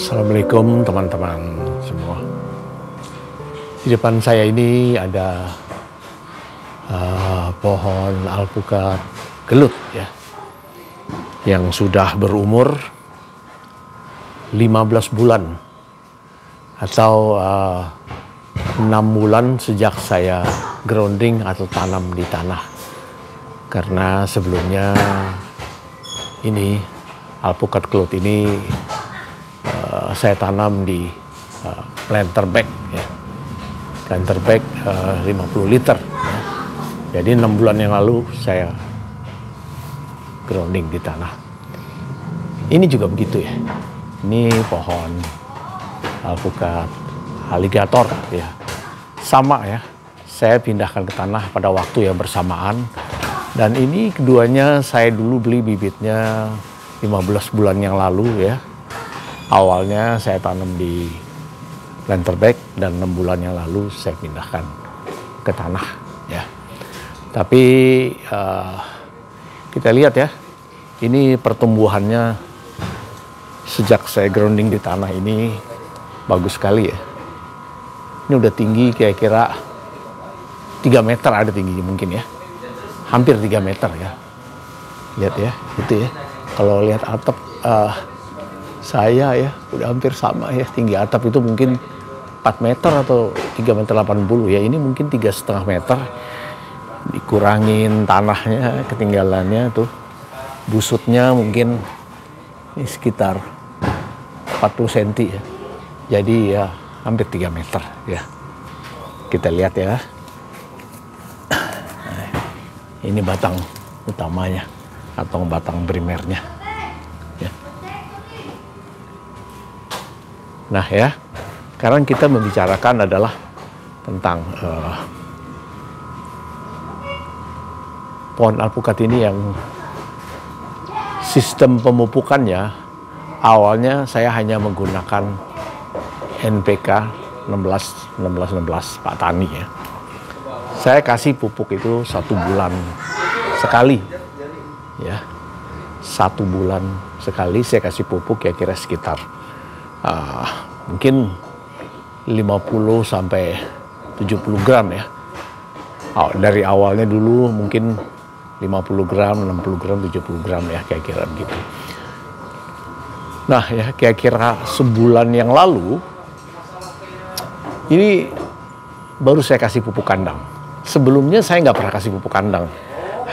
Assalamualaikum teman-teman semua. Di depan saya ini ada pohon alpukat gelut ya, yang sudah berumur 15 bulan atau 6 bulan sejak saya grounding atau tanam di tanah. Karena sebelumnya ini alpukat gelut ini saya tanam di planter bag ya. Planter bag 50 liter ya. Jadi 6 bulan yang lalu saya grounding di tanah. Ini juga begitu ya. Ini pohon alpukat aligator ya. Sama ya. Saya pindahkan ke tanah pada waktu yang bersamaan. Dan ini keduanya saya dulu beli bibitnya 15 bulan yang lalu ya. Awalnya saya tanam di planter bag dan 6 bulan yang lalu saya pindahkan ke tanah ya. Tapi kita lihat ya, ini pertumbuhannya sejak saya grounding di tanah ini bagus sekali ya. Ini udah tinggi kira-kira 3 meter ada tingginya mungkin ya. Hampir 3 meter ya. Lihat ya, itu ya. Kalau lihat atap saya ya udah hampir sama ya, tinggi atap itu mungkin 4 meter atau 3 meter 80 ya, ini mungkin 3,5 meter. Dikurangin tanahnya, ketinggalannya tuh, busutnya mungkin ini sekitar 40 cm ya, jadi ya hampir 3 meter ya. Kita lihat ya, ini batang utamanya atau batang primernya. Nah ya, sekarang kita membicarakan adalah tentang pohon alpukat ini yang sistem pemupukannya awalnya saya hanya menggunakan NPK 16 Pak Tani ya. Saya kasih pupuk itu 1 bulan sekali ya, 1 bulan sekali saya kasih pupuk kira-kira sekitar mungkin 50 sampai 70 gram ya. Dari awalnya dulu mungkin 50 gram, 60 gram, 70 gram ya, kira-kira begitu. Nah ya, kira-kira sebulan yang lalu ini baru saya kasih pupuk kandang. Sebelumnya saya nggak pernah kasih pupuk kandang.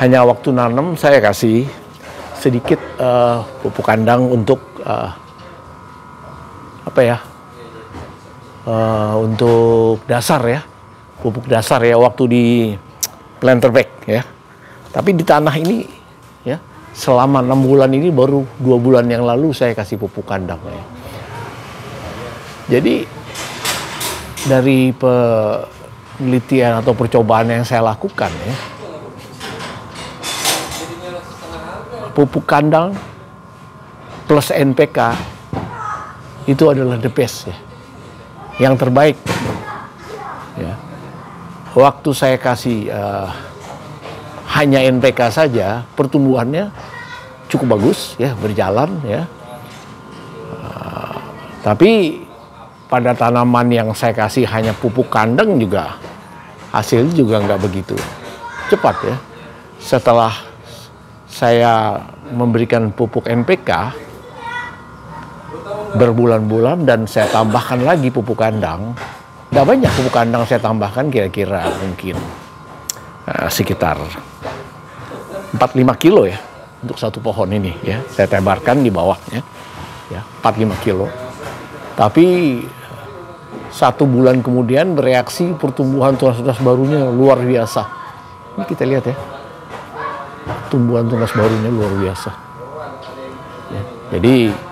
Hanya waktu nanam saya kasih sedikit pupuk kandang untuk untuk dasar ya, pupuk dasar ya waktu di planter bag ya. Tapi di tanah ini ya, selama 6 bulan ini baru 2 bulan yang lalu saya kasih pupuk kandang ya. Jadi dari penelitian atau percobaan yang saya lakukan ya, pupuk kandang plus NPK itu adalah the best ya, yang terbaik ya. Waktu saya kasih hanya NPK saja, pertumbuhannya cukup bagus ya, berjalan ya. Tapi pada tanaman yang saya kasih hanya pupuk kandang juga hasilnya juga nggak begitu cepat ya. Setelah saya memberikan pupuk NPK berbulan-bulan dan saya tambahkan lagi pupuk kandang, nggak banyak pupuk kandang saya tambahkan, kira-kira mungkin sekitar 4-5 kilo ya untuk satu pohon ini ya, saya tebarkan di bawahnya ya, 4-5 kilo. Tapi 1 bulan kemudian bereaksi, pertumbuhan tunas-tunas barunya luar biasa. Ini kita lihat ya, tumbuhan tunas barunya luar biasa ya. Jadi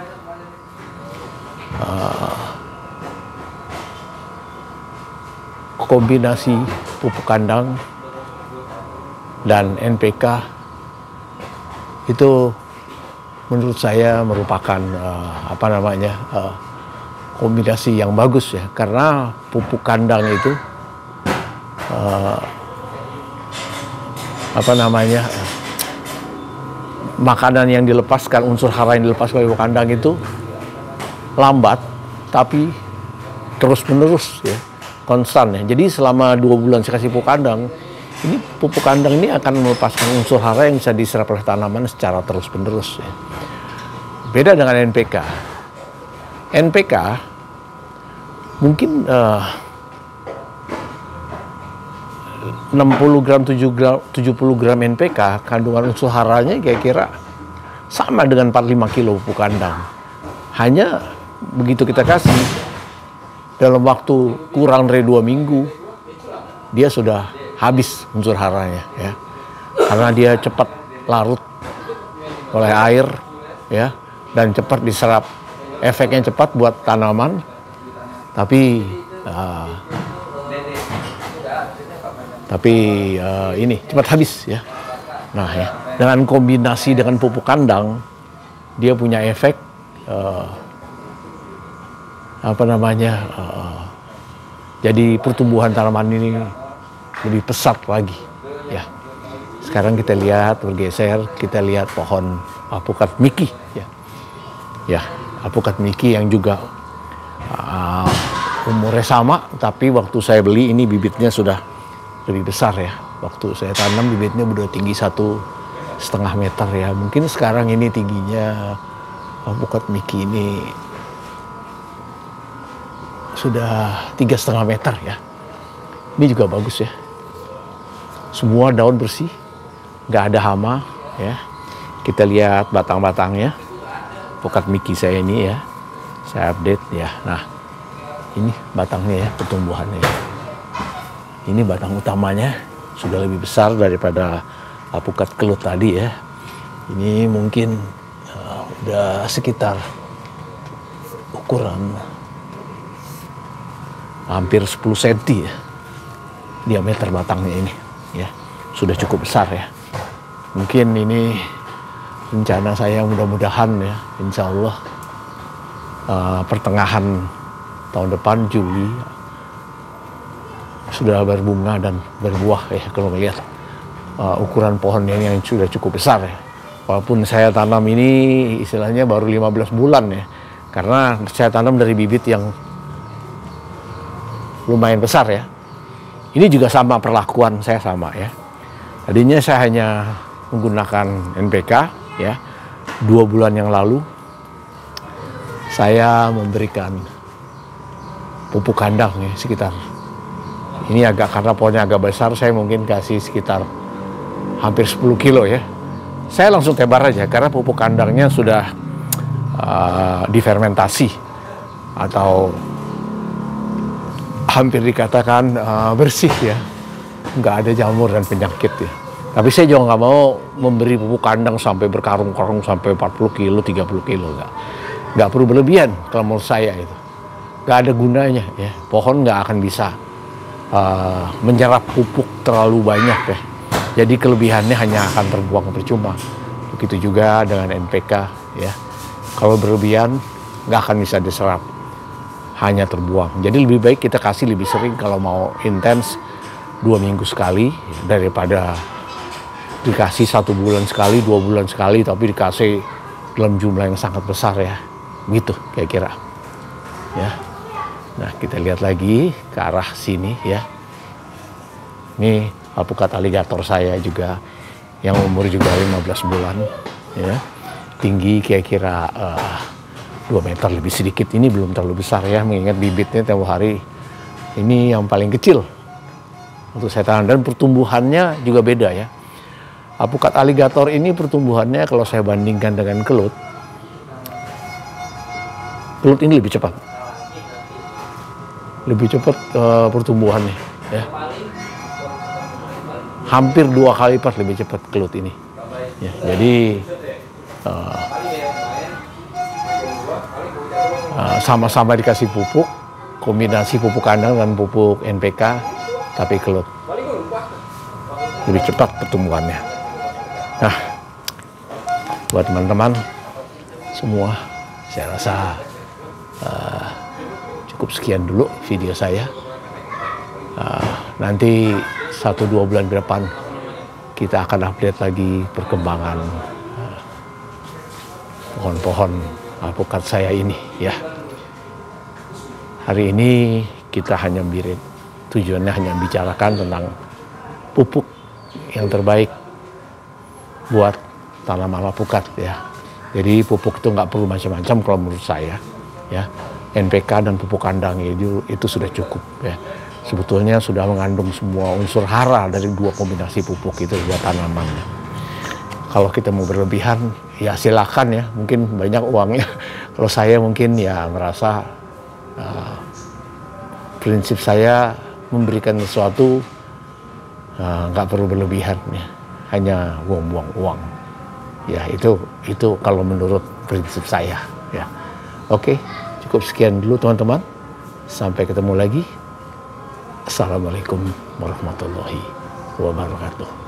kombinasi pupuk kandang dan NPK itu menurut saya merupakan kombinasi yang bagus ya, karena pupuk kandang itu makanan yang dilepaskan, unsur hara yang dilepaskan oleh pupuk kandang itu lambat tapi terus-menerus ya, konstan ya. Jadi selama 2 bulan saya kasih pupuk kandang, ini pupuk kandang ini akan melepaskan unsur hara yang bisa diserap oleh tanaman secara terus-menerus ya. Beda dengan NPK. NPK mungkin 60 gram, 70 gram NPK, kandungan unsur haranya kira-kira sama dengan 45 kilo pupuk kandang. Hanya begitu kita kasih, dalam waktu kurang dari 2 minggu, dia sudah habis unsur haranya ya. Karena dia cepat larut oleh air ya, dan cepat diserap. Efeknya cepat buat tanaman, tapi ini cepat habis ya. Nah ya, dengan kombinasi dengan pupuk kandang, dia punya efek jadi pertumbuhan tanaman ini lebih pesat lagi ya. Sekarang kita lihat bergeser, kita lihat pohon alpukat Mickey ya. Ya, alpukat Mickey yang juga umurnya sama, tapi waktu saya beli ini bibitnya sudah lebih besar ya. Waktu saya tanam bibitnya udah tinggi 1,5 meter ya. Mungkin sekarang ini tingginya alpukat Mickey ini sudah 3,5 meter ya. Ini juga bagus ya. Semua daun bersih, nggak ada hama ya. Kita lihat batang-batangnya. Alpukat Mickey saya ini ya, saya update ya. Nah, ini batangnya ya, pertumbuhannya ya. Ini batang utamanya sudah lebih besar daripada alpukat kelut tadi ya. Ini mungkin udah sekitar ukuran hampir 10 cm ya, diameter batangnya ini ya, sudah cukup besar ya. Mungkin ini rencana saya mudah-mudahan ya, insya Allah pertengahan tahun depan Juli sudah berbunga dan berbuah ya, kalau melihat ukuran pohonnya ini yang sudah cukup besar ya. Walaupun saya tanam ini istilahnya baru 15 bulan ya, karena saya tanam dari bibit yang lumayan besar ya. Ini juga sama, perlakuan saya sama ya. Tadinya saya hanya menggunakan NPK ya. 2 bulan yang lalu saya memberikan pupuk kandang ya, sekitar ini karena pohonnya agak besar, saya mungkin kasih sekitar hampir 10 kilo ya. Saya langsung tebar aja karena pupuk kandangnya sudah difermentasi atau hampir dikatakan bersih ya, nggak ada jamur dan penyakit ya. Tapi saya juga nggak mau memberi pupuk kandang sampai berkarung-karung sampai 40 kilo, 30 kilo, nggak perlu berlebihan kalau menurut saya itu. Nggak ada gunanya ya, pohon nggak akan bisa menyerap pupuk terlalu banyak ya. Jadi kelebihannya hanya akan terbuang percuma. Begitu juga dengan NPK ya. Kalau berlebihan nggak akan bisa diserap, hanya terbuang. Jadi lebih baik kita kasih lebih sering kalau mau intens 2 minggu sekali daripada dikasih 1 bulan sekali, 2 bulan sekali, tapi dikasih dalam jumlah yang sangat besar ya. Gitu kira-kira. Ya. Nah, kita lihat lagi ke arah sini ya. Ini alpukat aligator saya juga yang umur juga 15 bulan ya. Tinggi kira-kira 2 meter lebih sedikit. Ini belum terlalu besar ya, mengingat bibitnya tempo hari ini yang paling kecil untuk saya tanam, dan pertumbuhannya juga beda ya. Alpukat aligator ini pertumbuhannya kalau saya bandingkan dengan kelut ini lebih cepat. Lebih cepat pertumbuhannya ya. Hampir 2 kali lipat lebih cepat kelut ini. Ya, jadi sama-sama dikasih pupuk, kombinasi pupuk kandang dan pupuk NPK, tapi kelut lebih cepat pertumbuhannya. Nah, buat teman-teman semua, saya rasa cukup sekian dulu video saya. Nanti 1-2 bulan ke depan kita akan update lagi perkembangan pohon-pohon alpukat saya ini ya. Hari ini kita tujuannya hanya bicarakan tentang pupuk yang terbaik buat tanaman alpukat ya. Jadi pupuk itu nggak perlu macam-macam kalau menurut saya ya. NPK dan pupuk kandang itu sudah cukup ya. Sebetulnya sudah mengandung semua unsur hara dari dua kombinasi pupuk itu buat tanaman. Kalau kita mau berlebihan ya silakan ya, mungkin banyak uangnya. Kalau saya mungkin ya merasa prinsip saya memberikan sesuatu nggak perlu berlebihan ya, hanya buang-buang uang. Ya itu kalau menurut prinsip saya ya. Oke, cukup sekian dulu teman-teman. Sampai ketemu lagi. Assalamualaikum warahmatullahi wabarakatuh.